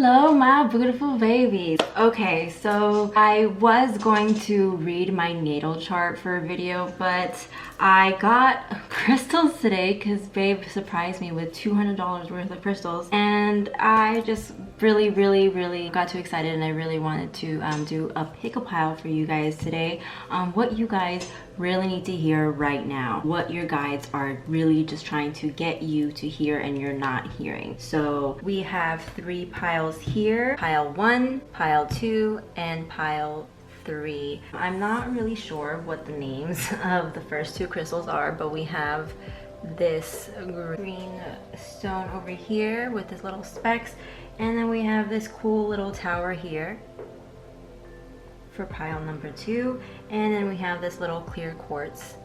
Hello my beautiful babies. Okay, so I was going to read my natal chart for a video, but I got crystals today because babe surprised me with $200 worth of crystals, and I just really got too excited, and I really wanted to do a pick a pile for you guys today on what you guys really need to hear right now, what your guides are really just trying to get you to hear and you're not hearing. So we have 3 piles here: pile 1, pile 2, and pile 3. I'm not really sure what the names of the first 2 crystals are, but we have this green stone over here with this little specks, and then we have this cool little tower here for pile number 2, and then we have this little clear quartz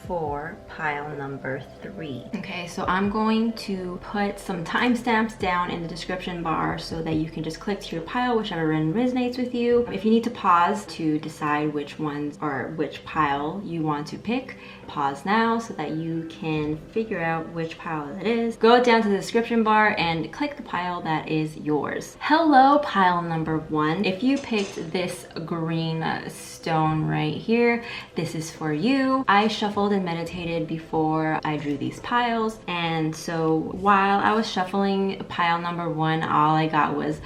for pile number 3. Okay, so I'm going to put some timestamps down in the description bar so that you can just click to your pile, whichever one resonates with you. If you need to pause to decide which ones or which pile you want to pick, pause now so that you can figure out which pile it is. Go down to the description bar and click the pile that is yours. Hello, pile number 1. If you picked this green stone right here, this is for you. I shuffled and meditated before I drew these piles, and so while I was shuffling pile number 1, all I got was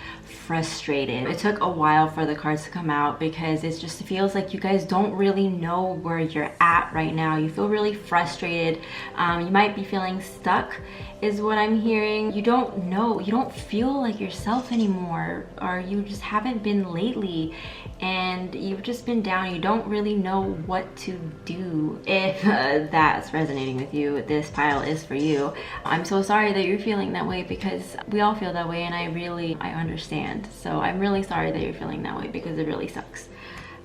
frustrated. It took a while for the cards to come out because it just feels like you guys don't really know where you're at right now. You feel really frustrated. You might be feeling stuck is what I'm hearing. You don't know, you don't feel like yourself anymore, or you just haven't been lately, and you've just been down. You don't really know what to do. If that's resonating with you, this pile is for you. I'm so sorry that you're feeling that way, because we all feel that way, and I understand. So I'm really sorry that you're feeling that way because it really sucks.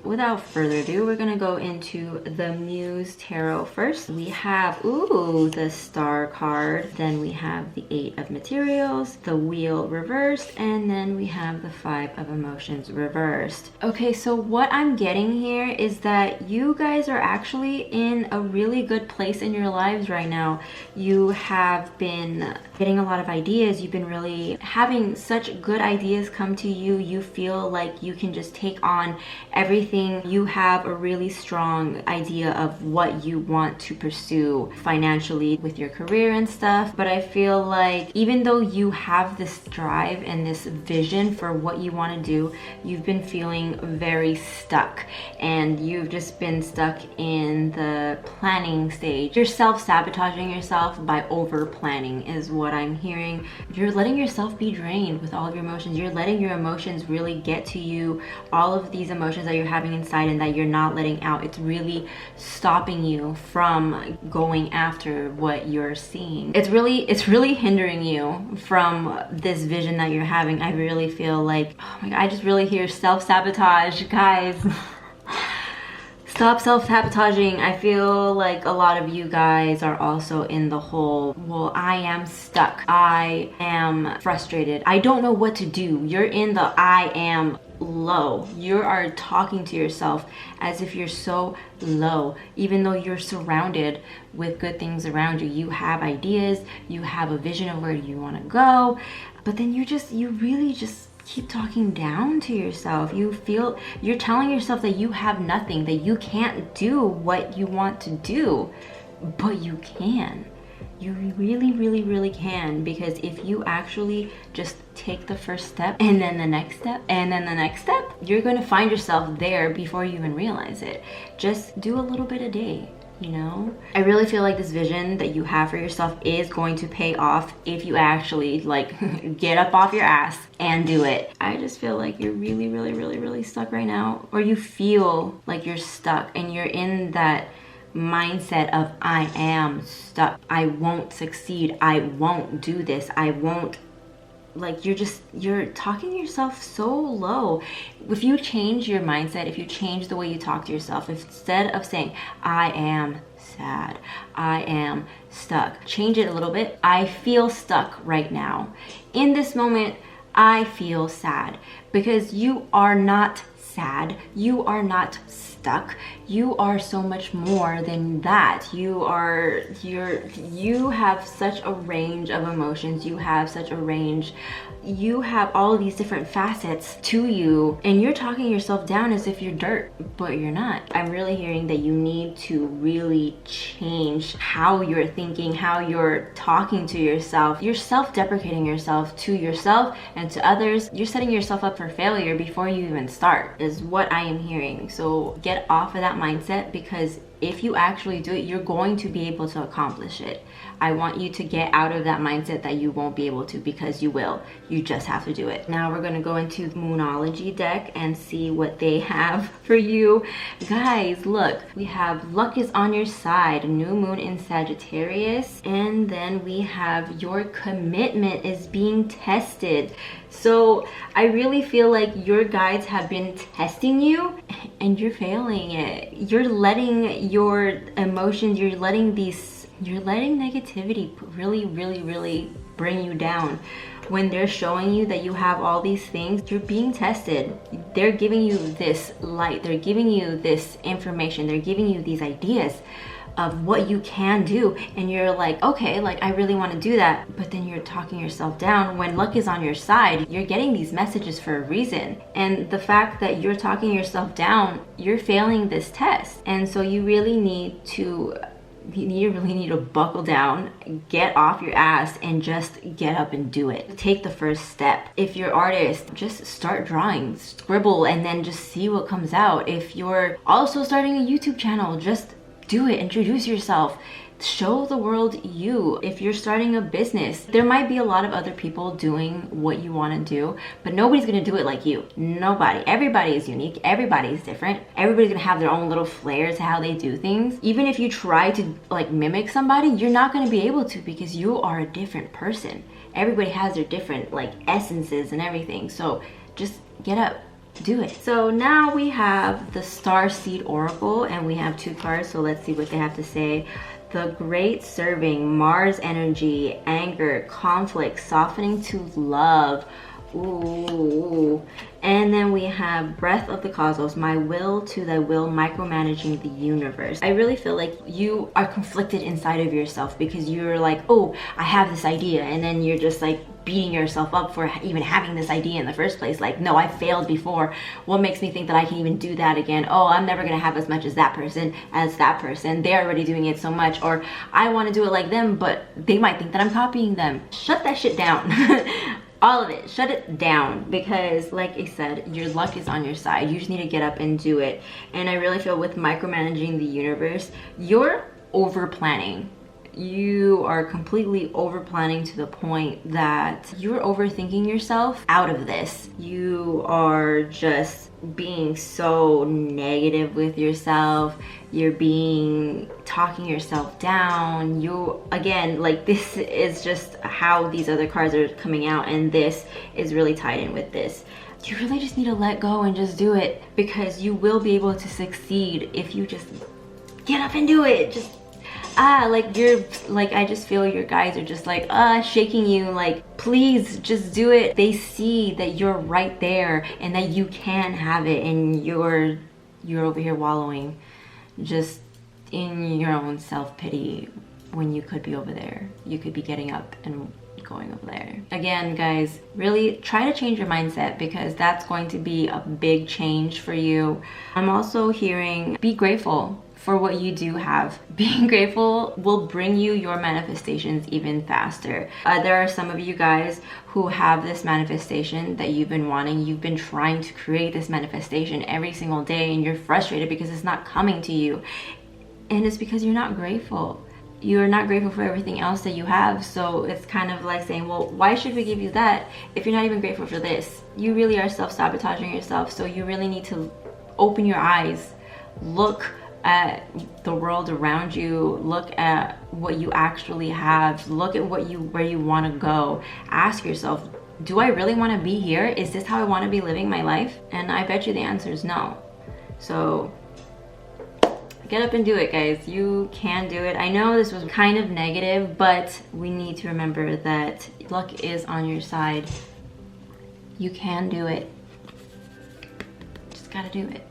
Without further ado, we're gonna go into the Muse Tarot first. We have, ooh, the Star card. Then we have the 8 of Materials, the Wheel reversed, and then we have the 5 of Emotions reversed. Okay, so what I'm getting here is that you guys are actually in a really good place in your lives right now. You have been getting a lot of ideas. You've been really having such good ideas come to you. You feel like you can just take on everything. You have a really strong idea of what you want to pursue financially with your career and stuff, but I feel like even though you have this drive and this vision for what you want to do, you've been feeling very stuck, and you've just been stuck in the planning stage. You're self-sabotaging yourself by over planning is what I'm hearing. You're letting yourself be drained with all of your emotions. You're letting your emotions really get to you. All of these emotions that you're having inside and that you're not letting out, it's really stopping you from going after what you're seeing. It's really hindering you from this vision that you're having. I really feel like, oh my God, I just really hear self-sabotage, guys. Stop self-sabotaging. I feel like a lot of you guys are also in the whole, well, I am stuck, I am frustrated, I don't know what to do. You're in the I am low. You are talking to yourself as if you're so low, even though you're surrounded with good things around you. You have ideas, you have a vision of where you want to go, but then you really just keep talking down to yourself. You're telling yourself that you have nothing, that you can't do what you want to do, but you can. You really can, because if you actually just take the first step, and then the next step, and then the next step, you're going to find yourself there before you even realize it. Just do a little bit a day, you know? I really feel like this vision that you have for yourself is going to pay off if you actually like get up off your ass and do it. I just feel like you're really stuck right now, or you feel like you're stuck and you're in that mindset of I am stuck, I won't succeed, I won't do this, I won't. Like you're talking to yourself so low. If you change your mindset, if you change the way you talk to yourself, instead of saying I am sad, I am stuck, change it a little bit. I feel stuck right now. In this moment, I feel sad, because you are not sad. You are not stuck. You are so much more than that. You have such a range of emotions. You have such a range. You have all of these different facets to you, and you're talking yourself down as if you're dirt, but you're not. I'm really hearing that you need to really change how you're thinking, how you're talking to yourself. You're self-deprecating yourself to yourself and to others. You're setting yourself up for failure before you even start, is what I am hearing. So get off of that mindset, because if you actually do it, you're going to be able to accomplish it. I want you to get out of that mindset that you won't be able to, because you will. You just have to do it. Now we're gonna go into the Moonology deck and see what they have for you. Guys, look, we have luck is on your side, new moon in Sagittarius, and then we have your commitment is being tested. So I really feel like your guides have been testing you and you're failing it. You're letting your emotions, you're letting negativity really bring you down. When they're showing you that you have all these things, you're being tested. They're giving you this light, they're giving you this information, they're giving you these ideas of what you can do, and you're like, okay, like I really want to do that, but then you're talking yourself down. When luck is on your side, you're getting these messages for a reason, and the fact that you're talking yourself down, you're failing this test. And so you really need to buckle down, get off your ass, and just get up and do it. Take the first step. If you're artist, just start drawing, scribble, and then just see what comes out. If you're also starting a YouTube channel, just do it. Introduce yourself. Show the world you. If you're starting a business, there might be a lot of other people doing what you want to do, but nobody's going to do it like you. Nobody. Everybody is unique. Everybody is different. Everybody's going to have their own little flair to how they do things. Even if you try to like mimic somebody, you're not going to be able to, because you are a different person. Everybody has their different like essences and everything. So just get up. Do it. So now we have the Star Seed Oracle, and we have 2 cards, so let's see what they have to say. The Great Serving, Mars energy, anger, conflict, softening to love. Ooh. And then we have Breath of the Cosmos, my will to thy will, micromanaging the universe. I really feel like you are conflicted inside of yourself, because you're like, oh, I have this idea, and then you're just like beating yourself up for even having this idea in the first place. Like, no, I failed before. What makes me think that I can even do that again? Oh, I'm never gonna have as much as that person. They're already doing it so much. Or I want to do it like them, but they might think that I'm copying them. Shut that shit down. All of it, shut it down, because like I said, your luck is on your side. You just need to get up and do it. And I really feel with micromanaging the universe, you're over planning. You are completely over planning to the point that you're overthinking yourself out of this. You are just being so negative with yourself. You're talking yourself down. You, again, like, this is just how these other cards are coming out, and this is really tied in with this. You really just need to let go and just do it, because you will be able to succeed if you just get up and do it. Just I just feel your guys are just like shaking you, like, please just do it. They see that you're right there and that you can have it, and you're over here wallowing just in your own self-pity when you could be over there. You could be getting up and going over there. Again, guys, really try to change your mindset, because that's going to be a big change for you. I'm also hearing be grateful for what you do have. Being grateful will bring you your manifestations even faster. There are some of you guys who have this manifestation that you've been wanting. You've been trying to create this manifestation every single day, and you're frustrated because it's not coming to you. And it's because you're not grateful. You're not grateful for everything else that you have. So it's kind of like saying, well, why should we give you that if you're not even grateful for this? You really are self-sabotaging yourself. So you really need to open your eyes, look at the world around you, look at what you actually have, look at where you want to go. Ask yourself, do I really want to be here? Is this how I want to be living my life? And I bet you the answer is no. So get up and do it, guys. You can do it. I know this was kind of negative, but we need to remember that luck is on your side. You can do it. gotta do it.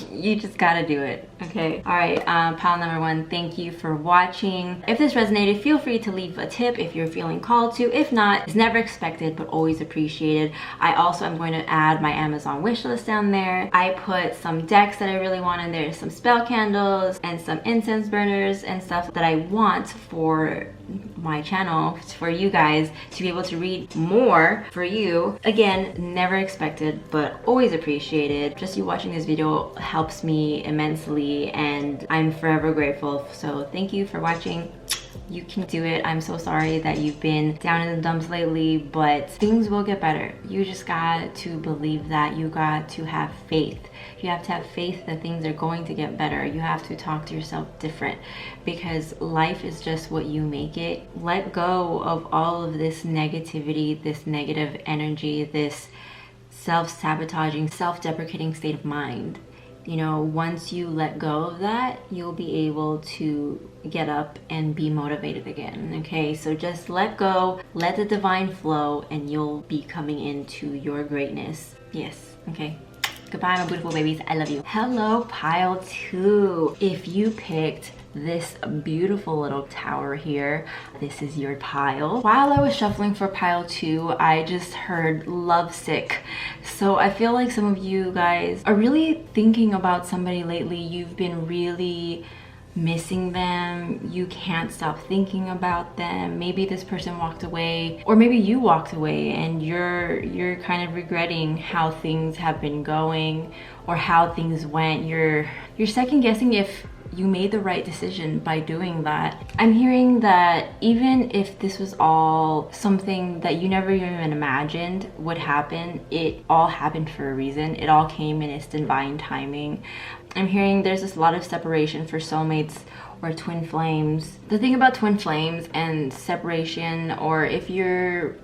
You just gotta do it, okay? All right, pile number 1, thank you for watching. If this resonated, feel free to leave a tip if you're feeling called to. If not, it's never expected, but always appreciated. I also am going to add my Amazon wish list down there. I put some decks that I really want in there, some spell candles and some incense burners and stuff that I want for my channel, for you guys to be able to read more for you. Again, never expected, but always appreciated. Just you watching this video helps me immensely and I'm forever grateful. So thank you for watching. You can do it. I'm so sorry that you've been down in the dumps lately, but things will get better. You just got to believe that. You got to have faith. You have to have faith that things are going to get better. You have to talk to yourself different because life is just what you make it. Let go of all of this negativity, this negative energy, this self-sabotaging, self-deprecating state of mind. You know, once you let go of that, you'll be able to get up and be motivated again, okay? So just let go, let the divine flow, and you'll be coming into your greatness. Yes, okay? Goodbye, my beautiful babies. I love you. Hello, pile 2. If you picked this beautiful little tower here, this is your pile. While I was shuffling for pile 2, I just heard lovesick. So I feel like some of you guys are really thinking about somebody lately. You've been really missing them. You can't stop thinking about them. Maybe this person walked away, or maybe you walked away and you're kind of regretting how things have been going or how things went. You're second guessing if you made the right decision by doing that. I'm hearing that even if this was all something that you never even imagined would happen, it all happened for a reason. It all came in its divine timing. I'm hearing there's this lot of separation for soulmates or twin flames. The thing about twin flames and separation, or if you're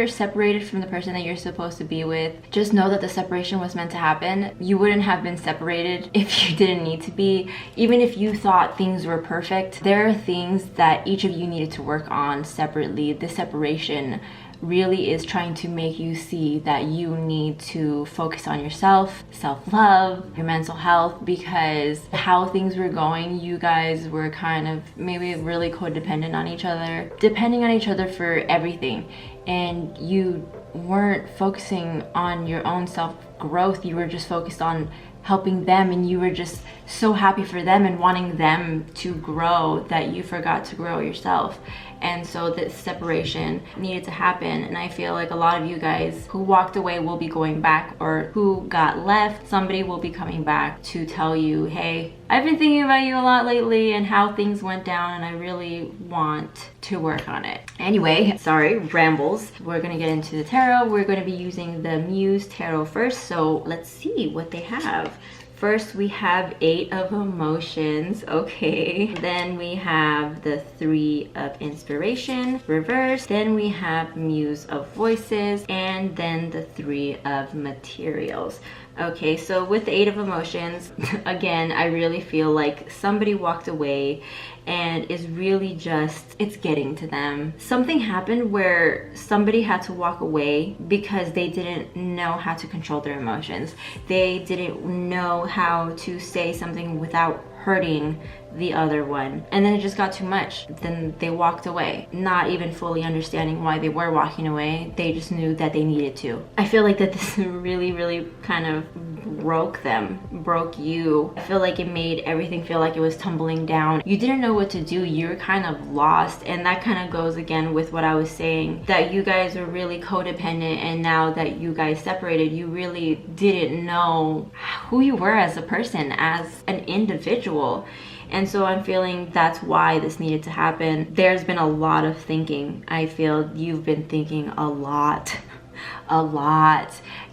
separated from the person that you're supposed to be with, just know that the separation was meant to happen. You wouldn't have been separated if you didn't need to be. Even if you thought things were perfect, there are things that each of you needed to work on separately. This separation really is trying to make you see that you need to focus on yourself, self-love, your mental health, because how things were going, you guys were kind of maybe really codependent on each other, depending on each other for everything, and you weren't focusing on your own self-growth. You were just focused on helping them, and you were just so happy for them and wanting them to grow that you forgot to grow yourself. And so this separation needed to happen, and I feel like a lot of you guys who walked away will be going back, or who got left, somebody will be coming back to tell you, hey, I've been thinking about you a lot lately and how things went down, and I really want to work on it. Anyway, sorry, rambles. We're gonna get into the tarot. We're gonna be using the Muse Tarot first, so let's see what they have. First, we have 8 of Emotions, okay. Then we have the 3 of Inspiration, reversed. Then we have Muse of Voices, and then the 3 of Materials. Okay, so with the 8 of Emotions, again, I really feel like somebody walked away and is really just, it's getting to them. Something happened where somebody had to walk away because they didn't know how to control their emotions. They didn't know how to say something without hurting the other one, and then it just got too much. Then they walked away, not even fully understanding why they were walking away. They just knew that they needed to. I feel like that this really kind of broke them, broke you. I feel like it made everything feel like it was tumbling down. You didn't know what to do. You were kind of lost, and that kind of goes again with what I was saying, that you guys were really codependent, and now that you guys separated, you really didn't know who you were as a person, as an individual. And so I'm feeling that's why this needed to happen. There's been a lot of thinking. I feel you've been thinking a lot.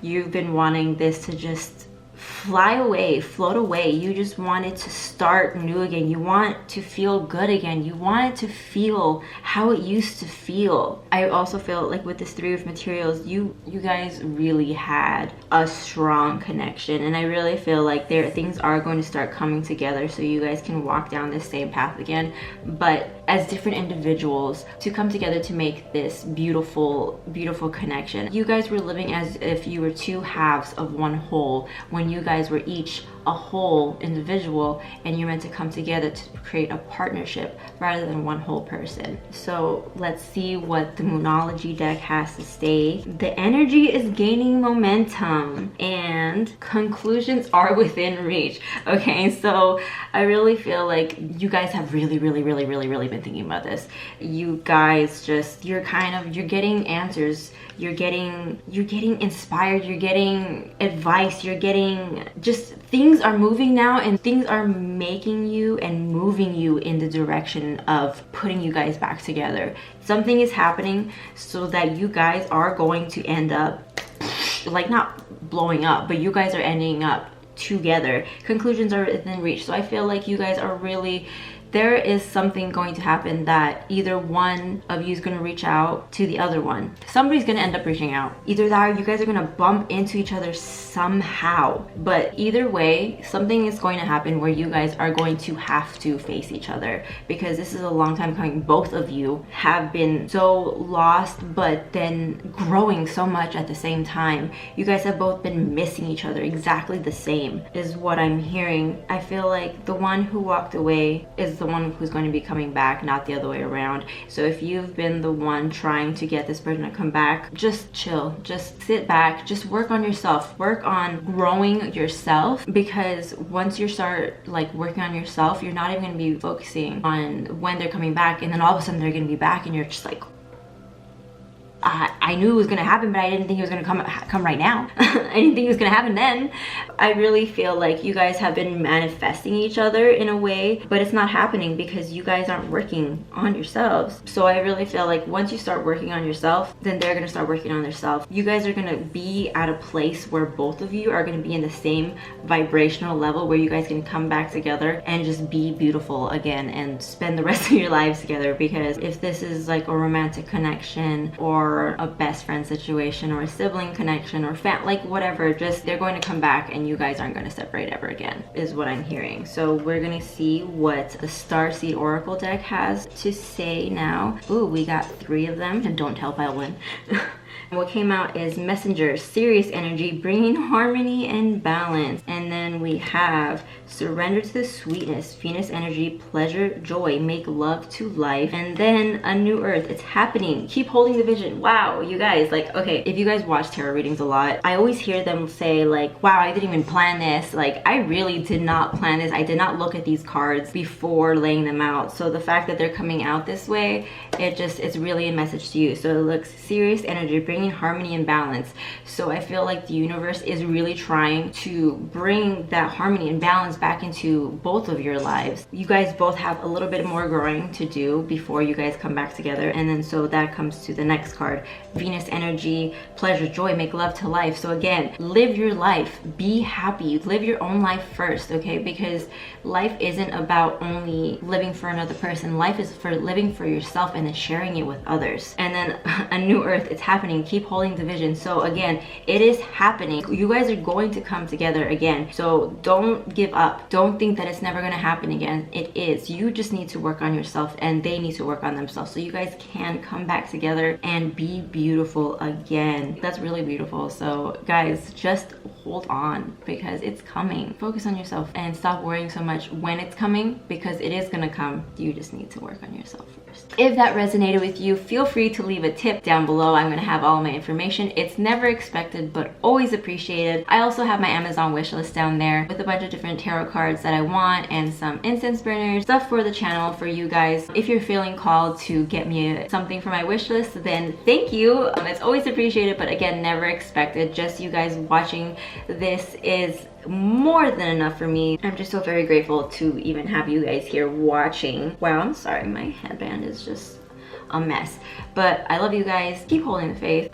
You've been wanting this to just fly away, float away. You just wanted to start new again. You want to feel good again. You wanted to feel how it used to feel. I also feel like with this Three of Materials, you guys really had a strong connection, and I really feel like things are going to start coming together so you guys can walk down this same path again, but as different individuals to come together to make this beautiful connection. You guys were living as if you were two halves of one whole when you guys were each a whole individual, and you're meant to come together to create a partnership rather than one whole person. So let's see what the Moonology deck has to say. The energy is gaining momentum and conclusions are within reach. Okay, so I really feel like you guys have really been thinking about this. You guys you're getting answers, you're getting inspired, you're getting advice, you're getting just things are moving now, and things are making you and moving you in the direction of putting you guys back together. Something is happening so that you guys are going to end up, like, not blowing up, but you guys are ending up together. Conclusions are within reach. So I feel like you guys are really, there is something going to happen that either one of you is going to reach out to the other one. Somebody's going to end up reaching out. Either that or you guys are going to bump into each other somehow. But either way, something is going to happen where you guys are going to have to face each other, because this is a long time coming. Both of you have been so lost, but then growing so much at the same time. You guys have both been missing each other exactly the same, is what I'm hearing. I feel like the one who walked away is the one who's going to be coming back, not the other way around. So if you've been the one trying to get this person to come back, just chill, just sit back, just work on yourself, work on growing yourself, because once you start like working on yourself, you're not even going to be focusing on when they're coming back, and then all of a sudden they're going to be back and you're just like, I knew it was going to happen, but I didn't think it was going to come right now. I didn't think it was going to happen then. I really feel like you guys have been manifesting each other in a way, but it's not happening because you guys aren't working on yourselves. So I really feel like once you start working on yourself, then they're going to start working on themselves. You guys are going to be at a place where both of you are going to be in the same vibrational level where you guys can come back together and just be beautiful again and spend the rest of your lives together. Because if this is like a romantic connection or a best friend situation or a sibling connection or like whatever, just they're going to come back and you guys aren't going to separate ever again, is what I'm hearing. So we're going to see what the Starseed Oracle deck has to say now. Ooh, we got 3 of them, and don't tell if I win. What came out is Messenger, serious energy, bringing harmony and balance. And then we have surrender to the sweetness, Venus energy, pleasure, joy, make love to life. And then a new earth, it's happening, keep holding the vision. Wow, you guys, like, okay, if you guys watch tarot readings a lot, I always hear them say like, wow, I didn't even plan this. Like, I really did not plan this. I did not look at these cards before laying them out. So the fact that they're coming out this way, it's really a message to you. So it looks serious energy, bringing harmony and balance. So I feel like the universe is really trying to bring that harmony and balance back into both of your lives. You guys both have a little bit more growing to do before you guys come back together. And then so that comes to the next card, Venus energy, pleasure, joy, make love to life. So again, live your life, be happy, live your own life first, okay? Because life isn't about only living for another person. Life is for living for yourself and then sharing it with others. And then a new earth, it's happening, keep holding the vision. So again, it is happening. You guys are going to come together again. So don't give up. Don't think that it's never going to happen again. It is. You just need to work on yourself and they need to work on themselves so you guys can come back together and be beautiful again. That's really beautiful. So guys, just hold on because it's coming. Focus on yourself and stop worrying so much when it's coming, because it is going to come. You just need to work on yourself first. If that resonated with you, feel free to leave a tip down below. I'm going to have all my information. It's never expected but always appreciated. I also have my Amazon wish list down there with a bunch of different tarot cards that I want and some incense burners, stuff for the channel for you guys. If you're feeling called to get me something for my wish list, then thank you. It's always appreciated, but again, never expected. Just you guys watching this is more than enough for me. I'm just so very grateful to even have you guys here watching. Wow, I'm sorry, my headband is just a mess. But I love you guys. Keep holding the faith.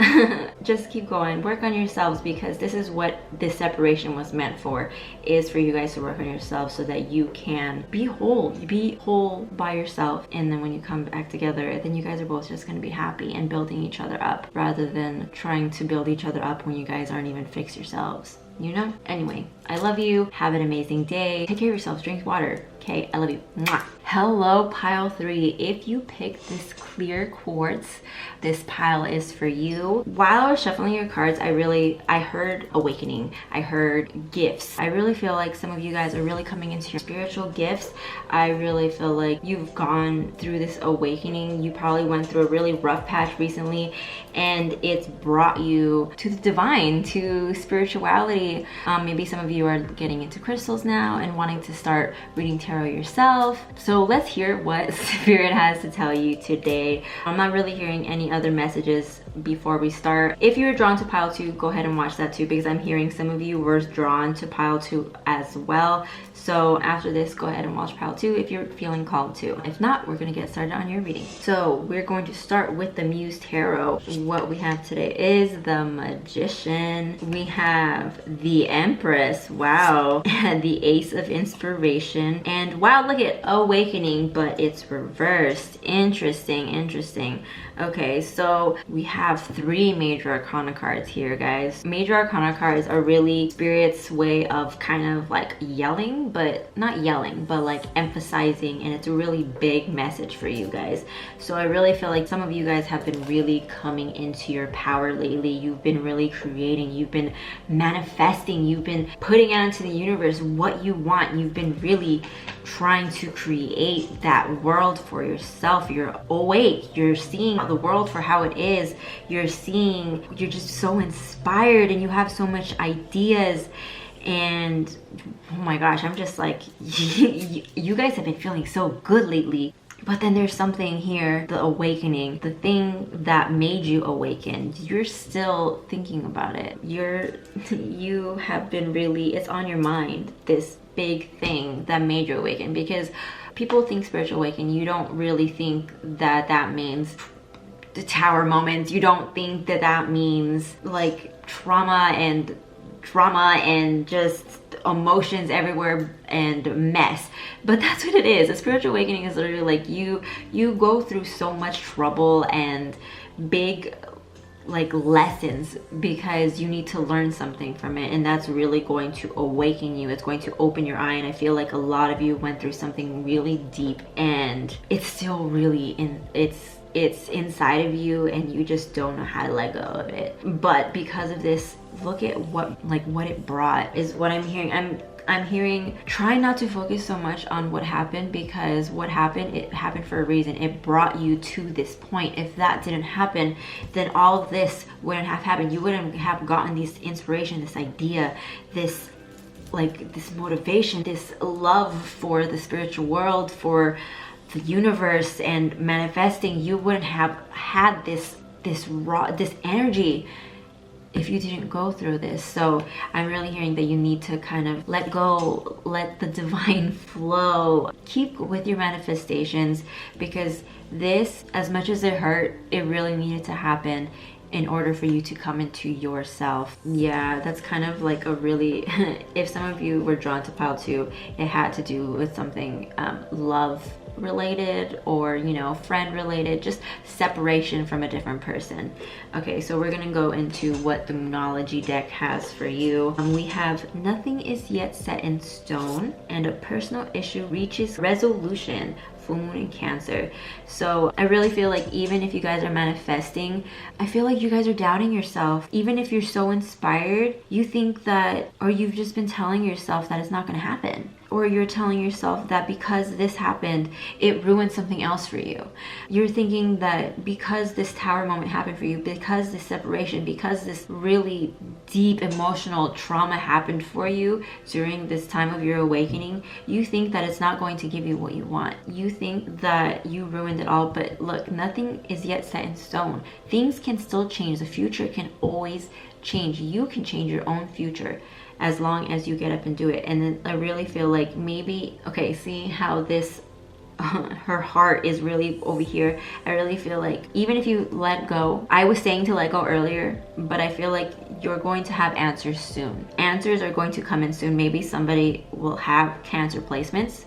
Just keep going. Work on yourselves, because this is what this separation was meant for, is for you guys to work on yourselves so that you can be whole. Be whole by yourself. And then when you come back together, then you guys are both just going to be happy and building each other up, rather than trying to build each other up when you guys aren't even fixed yourselves. You know? Anyway, I love you. Have an amazing day. Take care of yourselves. Drink water. Okay? I love you. Mwah. Hello, pile 3. If you picked this clear quartz, this pile is for you. While I was shuffling your cards, I heard awakening. I heard gifts. I really feel like some of you guys are really coming into your spiritual gifts. I really feel like you've gone through this awakening. You probably went through a really rough patch recently, and it's brought you to the divine, to spirituality. Maybe some of you are getting into crystals now and wanting to start reading tarot yourself. So let's hear what Spirit has to tell you today. I'm not really hearing any other messages before we start. If you're drawn to pile 2, go ahead and watch that too, because I'm hearing some of you were drawn to pile 2 as well. So after this, go ahead and watch pile 2 if you're feeling called to. If not, we're gonna get started on your reading. So we're going to start with the Muse Tarot. What we have today is the Magician. We have the Empress, wow, and the Ace of Inspiration. And wow, look at Awakening, but it's reversed. Interesting, interesting. Okay, so we have 3 Major Arcana cards here, guys. Major Arcana cards are really Spirit's way of kind of like yelling, but not yelling, but like emphasizing, and it's a really big message for you guys. So I really feel like some of you guys have been really coming into your power lately. You've been really creating, you've been manifesting, you've been putting out into the universe what you want. You've been really trying to create that world for yourself. You're awake, you're seeing the world for how it is, you're just so inspired, and you have so much ideas. And oh my gosh, I'm just like, you guys have been feeling so good lately. But then there's something here, the awakening, the thing that made you awaken. You're still thinking about it. You have been really, it's on your mind, this big thing that made you awaken. Because people think spiritual awakening, you don't really think that that means the tower moment. You don't think that that means like trauma and just emotions everywhere and mess. But that's what it is. A spiritual awakening is literally like you go through so much trouble and big like lessons because you need to learn something from it, and that's really going to awaken you. It's going to open your eye, and I feel like a lot of you went through something really deep, and it's still really it's inside of you, and you just don't know how to let go of it. But because of this, look at what it brought is what I'm hearing. I'm hearing try not to focus so much on what happened, because what happened, it happened for a reason. It brought you to this point. If that didn't happen, then all of this wouldn't have happened. You wouldn't have gotten this inspiration, this idea, this motivation, this love for the spiritual world, for the universe and manifesting. You wouldn't have had this energy if you didn't go through this. So I'm really hearing that you need to kind of let go, let the divine flow. Keep with your manifestations, because this, as much as it hurt, it really needed to happen in order for you to come into yourself. Yeah, that's kind of like a really if some of you were drawn to pile 2, it had to do with something love related, or friend related, just separation from a different person. Okay, so we're gonna go into what the Moonology deck has for you. We have nothing is yet set in stone, and a personal issue reaches resolution. Full moon in Cancer. So I really feel like even if you guys are manifesting, I feel like you guys are doubting yourself. Even if you're so inspired, you think that, or you've just been telling yourself that it's not going to happen. Or you're telling yourself that because this happened, it ruined something else for you. You're thinking that because this tower moment happened for you, because this separation, because this really deep emotional trauma happened for you during this time of your awakening, you think that it's not going to give you what you want. You think that you ruined it all, but look, nothing is yet set in stone. Things can still change. The future can always change. You can change your own future as long as you get up and do it. And then I really feel like maybe, okay, see how this her heart is really over here. I really feel like even if you let go, I was saying to let go earlier, but I feel like you're going to have answers soon. Answers are going to come in soon. Maybe somebody will have cancer placements,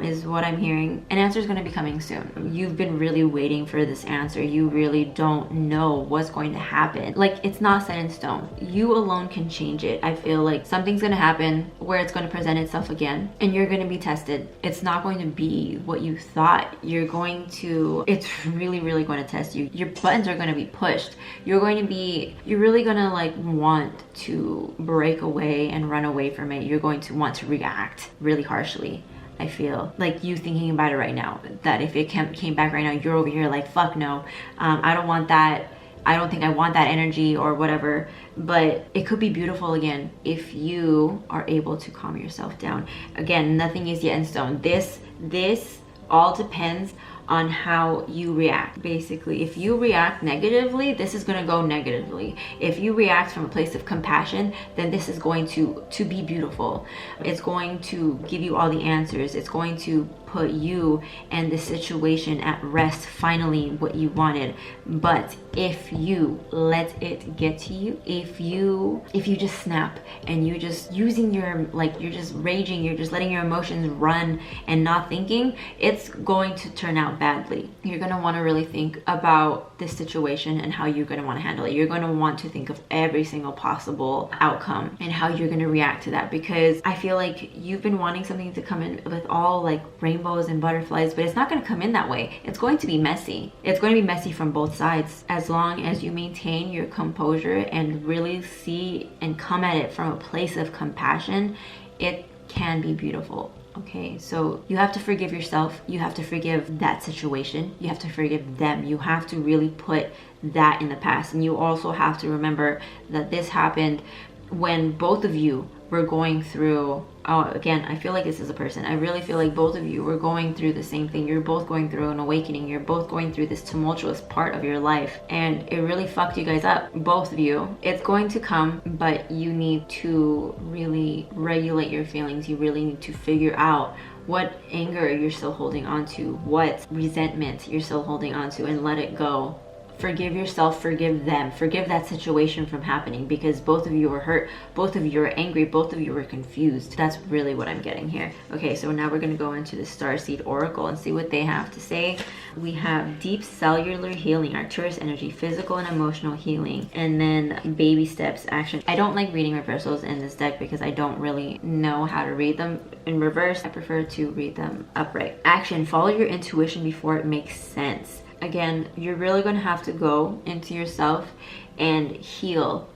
is what I'm hearing. An answer is going to be coming soon. You've been really waiting for this answer. You really don't know what's going to happen. Like, it's not set in stone. You alone can change it. I feel like something's going to happen where it's going to present itself again, and you're going to be tested. It's not going to be what you thought. It's really, really going to test you. Your buttons are going to be pushed. You're really going to like want to break away and run away from it. You're going to want to react really harshly. I feel like you thinking about it right now, that if it came back right now, you're over here like, fuck no, I don't want that. I don't think I want that energy or whatever. But it could be beautiful again if you are able to calm yourself down. Again, nothing is yet in stone. This all depends on how you react. Basically, if you react negatively, this is going to go negatively. If you react from a place of compassion, then this is going to be beautiful. It's going to give you all the answers. It's going to put you and the situation at rest, finally what you wanted. But if you let it get to you, if you just snap and you just using your, like, you're just raging, you're just letting your emotions run and not thinking, it's going to turn out badly. You're going to want to really think about this situation and how you're going to want to handle it. You're going to want to think of every single possible outcome and how you're going to react to that, because I feel like you've been wanting something to come in with all like rainbows and butterflies, but it's not going to come in that way. It's going to be messy. It's going to be messy from both sides. As long as you maintain your composure and really see and come at it from a place of compassion, it can be beautiful. Okay, so you have to forgive yourself. You have to forgive that situation. You have to forgive them. You have to really put that in the past. And you also have to remember that this happened when both of you were going through, again, I feel like this is a person. I really feel like both of you were going through the same thing. You're both going through an awakening. You're both going through this tumultuous part of your life, and it really fucked you guys up, both of you. It's going to come, but you need to really regulate your feelings. You really need to figure out what anger you're still holding on to, what resentment you're still holding on to, and let it go. Forgive yourself, forgive them, forgive that situation from happening, because both of you were hurt, both of you were angry, both of you were confused. That's really what I'm getting here. Okay, so now we're going to go into the Starseed Oracle and see what they have to say. We have deep cellular healing, Arcturus energy, physical and emotional healing, and then baby steps, action. I don't like reading reversals in this deck because I don't really know how to read them in reverse. I prefer to read them upright. Action, follow your intuition before it makes sense. Again, you're really going to have to go into yourself and heal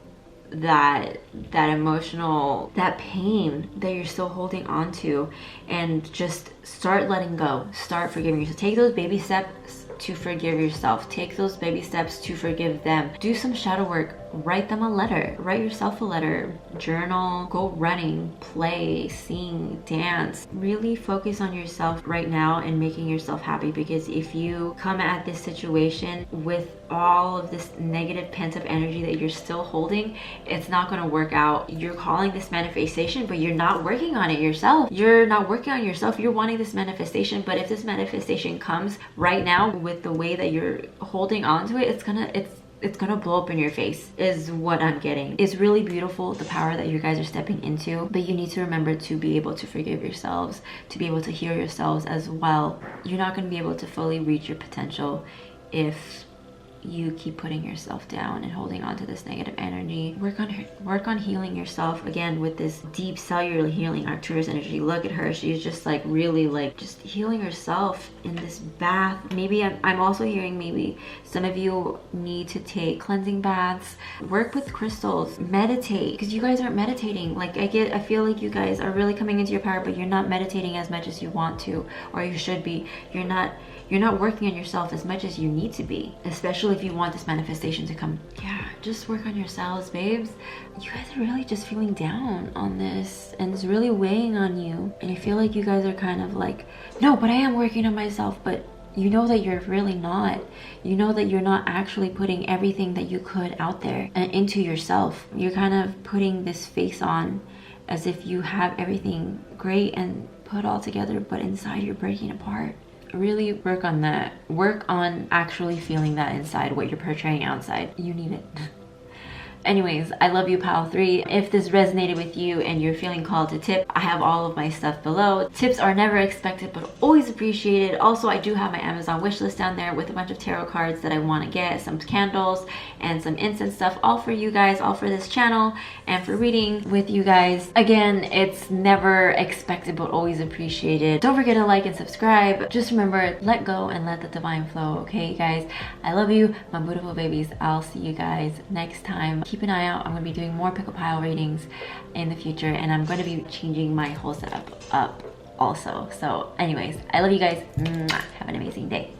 that emotional, that pain that you're still holding on to, and just start letting go. Start forgiving yourself. Take those baby steps to forgive yourself. Take those baby steps to forgive them. Do some shadow work. Write them a letter. Write yourself a letter. Journal. Go running. Play. Sing. Dance. Really focus on yourself right now and making yourself happy, because if you come at this situation with all of this negative pent-up energy that you're still holding, it's not going to work out. You're calling this manifestation, but you're not working on it yourself. You're not working on yourself. You're wanting this manifestation, but if this manifestation comes right now with the way that you're holding on to it, it's gonna blow up in your face, is what I'm getting. It's really beautiful, the power that you guys are stepping into, but you need to remember to be able to forgive yourselves, to be able to heal yourselves as well. You're not going to be able to fully reach your potential if you keep putting yourself down and holding on to this negative energy. Work on healing yourself again with this deep cellular healing, Arcturus energy. Look at her, she's just like really like just healing herself in this bath. Maybe I'm also hearing maybe some of you need to take cleansing baths, work with crystals, meditate, because you guys aren't meditating. Like I feel like you guys are really coming into your power, but you're not meditating as much as you want to, or you should be. You're not working on yourself as much as you need to be, especially if you want this manifestation to come. Yeah, just work on yourselves, babes. You guys are really just feeling down on this, and it's really weighing on you. And I feel like you guys are kind of like, no, but I am working on myself, but you know that you're really not. You know that you're not actually putting everything that you could out there and into yourself. You're kind of putting this face on as if you have everything great and put all together, but inside you're breaking apart. really work on that. Work on actually feeling that inside, what you're portraying outside. You need it. Anyways, I love you, Pile 3. If this resonated with you and you're feeling called to tip, I have all of my stuff below. Tips are never expected, but always appreciated. Also, I do have my Amazon wishlist down there with a bunch of tarot cards that I want to get, some candles and some incense stuff, all for you guys, all for this channel and for reading with you guys. Again, it's never expected, but always appreciated. Don't forget to like and subscribe. Just remember, let go and let the divine flow, okay, guys? I love you, my beautiful babies. I'll see you guys next time. Keep an eye out. I'm going to be doing more pickle pile readings in the future, and I'm going to be changing my whole setup up also. So anyways, I love you guys. Mwah. Have an amazing day.